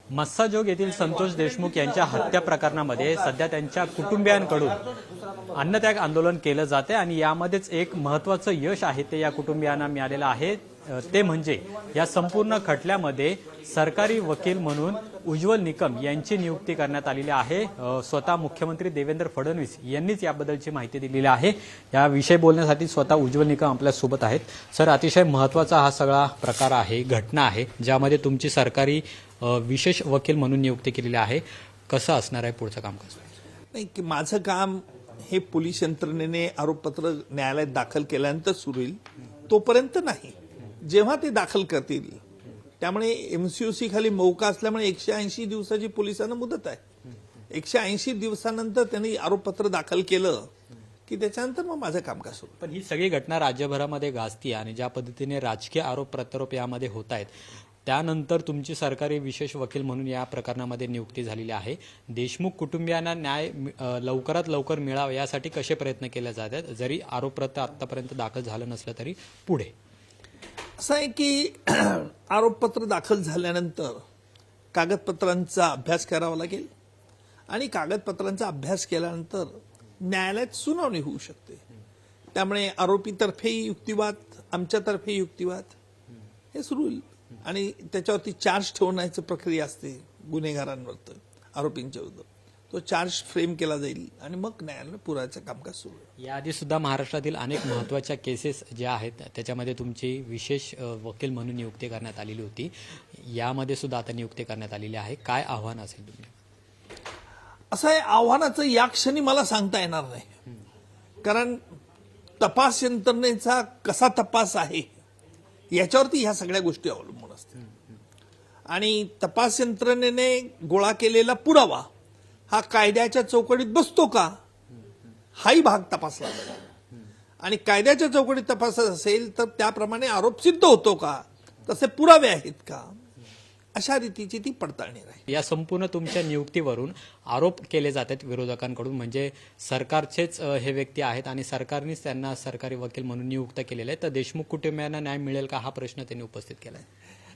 मस्साजोग येथील संतोष देशमुख यांच्या हत्या प्रकरणामध्ये सध्या त्यांच्या कुटुंबियांकडून अन्नत्याग आंदोलन केलं जाते आणि यामध्येच एक महत्त्वाचं यश आहे ते या कुटुंबियांना मिळालेलं आहे। ते म्हणजे या संपूर्ण खटल्यामध्ये सरकारी वकील म्हणून उज्ज्वल निकम यांची नियुक्ती करण्यात आलेली आहे। स्वतः मुख्यमंत्री देवेंद्र फडणवीस यांनीच याबद्दलची माहिती दिलेली आहे। या विषय बोलण्यासाठी स्वतः उज्ज्वल निकम आपल्या सोबत आहेत। सर, अतिशय महत्त्वाचा हा सगळा प्रकार आहे, घटना आहे, ज्यामध्ये तुमची सरकारी विशेष वकील म्हणून नियुक्ती केलेली आहे। कसं असणार आहे पुढचं कामकाज? नाही की माझं काम हे पोलीस यंत्रणेने आरोपपत्र न्यायालयात दाखल केल्यानंतर सुरू होईल, तोपर्यंत नाही, जेव्हा ते दाखल करतील। त्यामुळे एमसीओसी खाली मौका असल्यामुळे 180 दिवसाची पोलिसांना मुदत आहे। 180 दिवसानंतर त्यांनी आरोपपत्र दाखल केलं की त्याच्यानंतर मग माझं कामकाज सुरू। पण ही सगळी घटना राज्यभरामध्ये गाजती आणि ज्या पद्धतीने राजकीय आरोप प्रत्यारोप यामध्ये होत आहेत, त्यानंतर तुमची सरकारी विशेष वकील म्हणून या प्रकरणामध्ये नियुक्ती झालेली आहे। देशमुख कुटुंबियांना न्याय लवकरात लवकर मिळावा यासाठी कसे प्रयत्न केले जात आहेत, जरी आरोपपत्र आतापर्यंत दाखल झालं नसलं तरी पुढे? असं आहे की आरोपपत्र दाखल झाल्यानंतर कागदपत्रांचा अभ्यास करावा लागेल आणि कागदपत्रांचा अभ्यास केल्यानंतर न्यायालयात सुनावणी होऊ शकते। त्यामुळे आरोपीतर्फे युक्तिवाद, आमच्यातर्फे युक्तिवाद हे सुरू होईल आणि त्याच्यावरती चार्ज ठेवण्याची प्रक्रिया असते गुन्हेगारांवर, आरोपींच्या विरुद्ध तो चार्ज फ्रेम केला जाईल आणि मग न्यायालयात पुराव्याचं कामकाज सुरू होईल। याआधी सुद्धा महाराष्ट्रातील अनेक महत्त्वाच्या केसेस ज्या आहेत त्याच्यामध्ये तुमची विशेष वकील म्हणून नियुक्ती करण्यात आलेली होती, यामध्ये सुद्धा आता नियुक्ती करण्यात आलेली आहे। काय आव्हान असेल तुम्ही? असं आहे, आव्हानाचं या क्षणी मला सांगता येणार नाही, कारण तपास यंत्रणेचा कसा तपास आहे याच्यावरती ह्या सगळ्या गोष्टी अवलंबून असतात आणि तपास यंत्रणेने गोळा केलेला पुरावा हा कायद्याच्या चौकटीत बसतो का, हाही भाग तपासला जाईल आणि कायद्याच्या चौकटीत तपासत असेल तर त्याप्रमाणे आरोप सिद्ध होतो का, तसे पुरावे आहेत का, अशा रीतीची ती पडताळणी राहील। या संपूर्ण तुमच्या नियुक्तीवरून आरोप केले जातात विरोधकांकडून, म्हणजे सरकारचेच हे व्यक्ती आहेत आणि सरकारनेच त्यांना सरकारी वकील म्हणून नियुक्त केलेले आहे, तर देशमुख कुटुंबियांना न्याय मिळेल का, हा प्रश्न त्यांनी उपस्थित केलाय।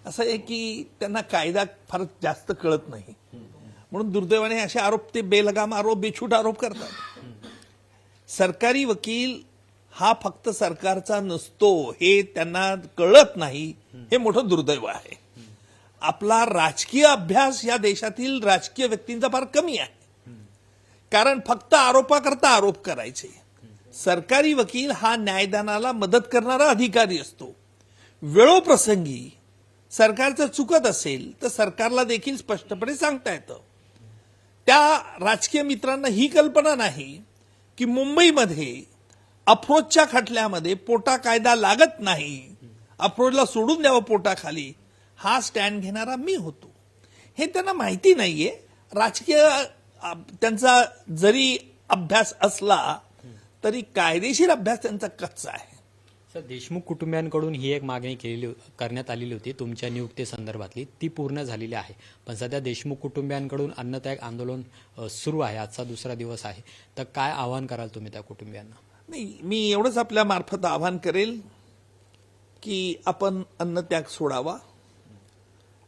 असं आहे की त्यांना कायदा फार जास्त कळत नाही, म्हणून दुर्दैवाने असे आरोप, ते बेलगाम आरोप, बेछूट आरोप करतात। सरकारी वकील हा फक्त सरकारचा नसतो हे त्यांना कळत नाही, हे मोठं दुर्दैव आहे। आपला राजकीय अभ्यास या देशातील राजकीय व्यक्तींचा फार कमी आहे, कारण फक्त आरोपाकरता आरोप करायचे। सरकारी वकील हा न्यायदानाला मदत करणारा अधिकारी असतो। वेळोप्रसंगी सरकारचं चुकत असेल तर सरकारला देखील स्पष्टपणे सांगता येतं। त्या राजकीय मित्रांना ही कल्पना नाही की मुंबईमध्ये अफरोजच्या खटल्यामध्ये पोटा कायदा लागत नाही, अफरोजला सोडून द्यावं पोटाखाली, हा स्टँड घेणारा मी होतो, हे त्यांना माहिती नाहीये। राजकीय त्यांचा जरी अभ्यास असला तरी कायदेशीर अभ्यास त्यांचा कच्चा आहे। सर, देशमुख कुटुंबियांकडून ही एक मागणी करण्यात आलेली होती तुमच्या नियुक्ती संदर्भातली, ती पूर्ण झालेली आहे, पण सध्या देशमुख कुटुंबियांकडून अन्नत्याग आंदोलन सुरू आहे, आजचा दुसरा दिवस आहे, तर काय आवाहन कराल तुम्ही त्या कुटुंबियांना? नाही, मी एवढंच आपल्या मार्फत आवाहन करेल की आपण अन्नत्याग सोडावा।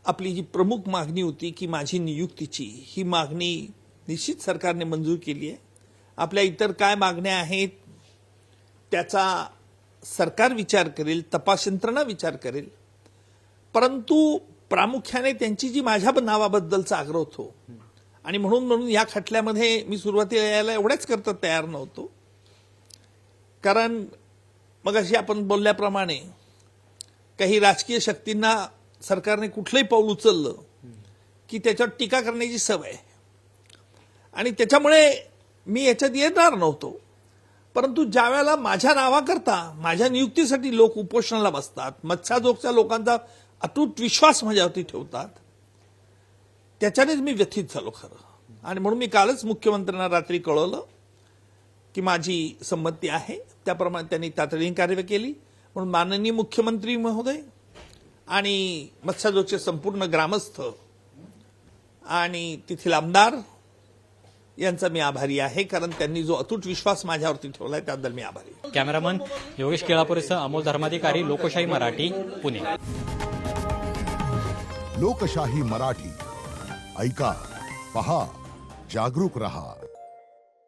आपली जी प्रमुख मागणी होती की माझी नियुक्तीची, ही मागणी निश्चित सरकारने मंजूर केली आहे। आपल्या इतर काय मागण्या आहेत त्याचा सरकार विचार करेल, तपास यंत्रणा विचार करेल, परंतु प्रामुख्याने त्यांची जी माझ्या नावाबद्दलचा आग्रह होतो आणि म्हणून या खटल्यामध्ये मी सुरुवातीला यायला एवढ्याच करता तयार नव्हतो, कारण मग अशी आपण बोलल्याप्रमाणे काही राजकीय शक्तींना सरकारने कुठलंही पाऊल उचललं की त्याच्यावर टीका करण्याची सवय आहे आणि त्याच्यामुळे मी याच्यात येणार नव्हतो। परंतु ज्या वेळेला माझ्या नावाकरता, माझ्या नियुक्तीसाठी लोक उपोषणाला बसतात, मत्स्याजोगच्या लोकांचा अतूट विश्वास माझ्यावरती ठेवतात, त्याच्यानेच मी व्यथित झालो खरं। आणि म्हणून मी कालच मुख्यमंत्र्यांना रात्री कळवलं की माझी संमती आहे, त्याप्रमाणे त्यांनी तातडीने कार्यवाही केली। म्हणून माननीय मुख्यमंत्री महोदय आणि मत्स्याजोगचे संपूर्ण ग्रामस्थ आणि तेथील आमदार यांचा मी आभारी आहे, कारण त्यांनी जो अतूट विश्वास माझ्यावरती ठेवलाय त्याबद्दल मी आभारी आहे। कॅमेरामन योगेश केळापुरेसह अमोल धर्माधिकारी, लोकशाही मराठी, पुणे। लोकशाही मराठी ऐका, पहा, जागरूक रहा.